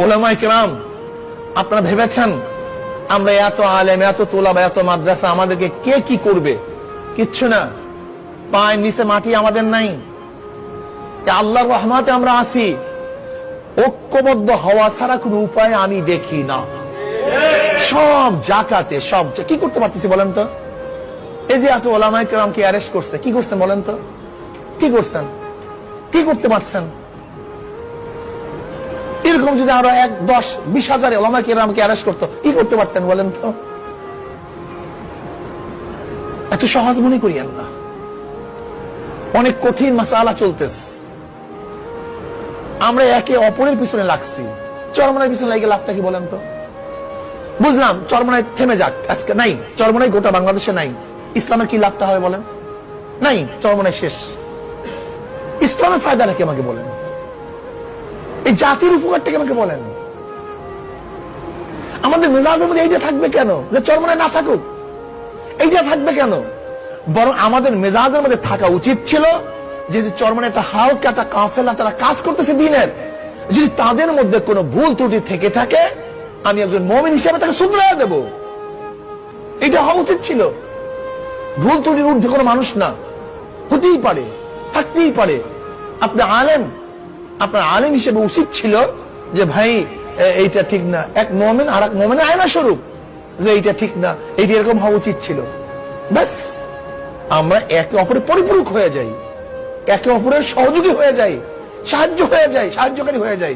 ওলামায়ে কেরাম, আপনারা ভেবেছেন আমরা এত আলেম, এত তোলাবা, এত মাদ্রাসা, আমাদেরকে কে কি করবে? কিচ্ছু না। পায়ের নিচে মাটি আমাদের নাই। আল্লাহর রহমতে আমরা আছি। ঐক্যবদ্ধ হওয়া ছাড়া কোন উপায় আমি দেখি না। সব জাকাতে, সব কি করতে পারতেছি বলেন তো? এই যে এত ওলামায়ে কেরামকে অ্যারেস্ট করছে, কি করছেন বলেন তো? কি করছেন? কি করতে পারছেন? এরকম যদি আরো 1, 10, 20 হাজার ওলামায়ে কেরামকে অ্যারেস্ট করতো, কি করতে পারতেন বলেন তো? এত সহজ মনে করিয়েন না। অনেক কঠিন মাসালা চলতেছে। আমরা একে অপরের পিছনে লাগছি। চরমনার পিছনে লাগে লাভটা কি বলেন তো? বুঝলাম চরমনায় থেমে যাক, আজকে নাই চরমনায়, গোটা বাংলাদেশে নাই। ইসলামের কি লাভটা হবে বলেন? নাই, চরমনায় শেষ। ইসলামের ফায়দাটা কি আমাকে বলেন? এই জাতির উপকারটাকে আমাকে বলেন। আমাদের মেজাজের মধ্যে এইটা থাকবে কেন যে চরমনায় না থাকুক? এইটা থাকবে কেন? বরং আমাদের মেজাজের মধ্যে থাকা উচিত ছিল যদি চরমনায় একটা হালকা একটা কাফেলা তারা কাজ করতেছে দিনের, যদি তাদের মধ্যে কোনো ভুল ত্রুটি থেকে থাকে, আমি একজন মুমিন হিসেবে তাকে শুধরাইয়া দেব। এটা হওয়া উচিত ছিল। ভুল ত্রুটির ঊর্ধ্বে কোনো মানুষ না, হতেই পারে, থাকতেই পারে। আপনার আলেম হিসেবে উচিত ছিল যে ভাই এইটা ঠিক না। এক মুমিন আর এক মুমিনের আয়না স্বরূপ, যে এইটা ঠিক না, এইটা এরকম হওয়া উচিত ছিল। ব্যাস, আমরা একে অপরের পরিপূরক হয়ে যাই, একে অপরের সহযোগী হয়ে যাই, সাহায্য হয়ে যাই, সাহায্যকারী হয়ে যাই।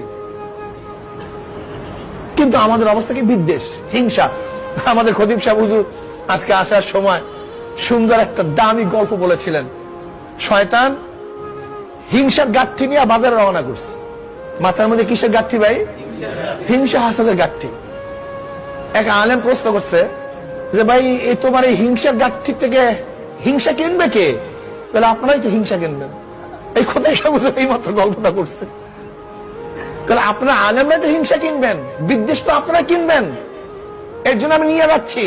কিন্তু আমাদের অবস্থা কি? বিদ্বেষ, হিংসা। আমাদের খতিব সাহেব হুজুর আজকে আসার সময় সুন্দর একটা দামি গল্প বলেছিলেন। শয়তান হিংসার গাঠি নিয়ে বাজারে রওনা করছে। মাথার মধ্যে কিসের গাঠি ভাই? হিংসা হাসাদের গাঠি। এক আলেম প্রশ্ন করছে যে ভাই এই তোমার এই হিংসার গাঠি থেকে হিংসা কিনবে কে? বলে আপনারাই তো হিংসা কিনবেন। এই খতিব সাহেব হুজুর এই মাত্র গল্পটা করছে। আপনারা আলেমরা তো হিংসা কিনবেন, বিদ্বেষ তো আপনারা কিনবেন। এর জন্য আমি নিয়ে যাচ্ছি।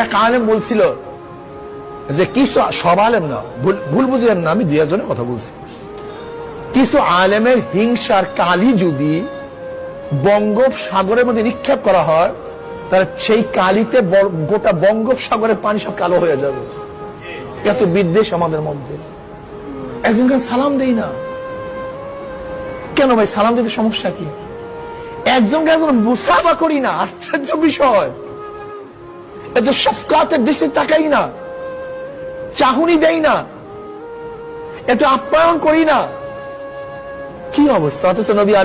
এক আলেম বলছিল যে কিছু, সব আলেম না, ভুল বুঝেন না, আমি 2 জনের কথা বলছি। কিছু আলেমের হিংসার কালি যদি বঙ্গোপসাগরের মধ্যে নিক্ষেপ করা হয়, তাহলে সেই কালিতে গোটা বঙ্গোপসাগরের পানি সব কালো হয়ে যাবে। এত বিদ্বেষ আমাদের মধ্যে। একজনকে সালাম দেই না কেন ভাই? সালাম দিতে সমস্যা কি? একজনকে একজন মুসাফা করি না, আশ্চর্য বিষয়। এত শফকাতের দৃষ্টি তাকাই না, চাহুনি দেই না, এত আপ্যায়ন করি না। কি অবস্থা? অথচ নবী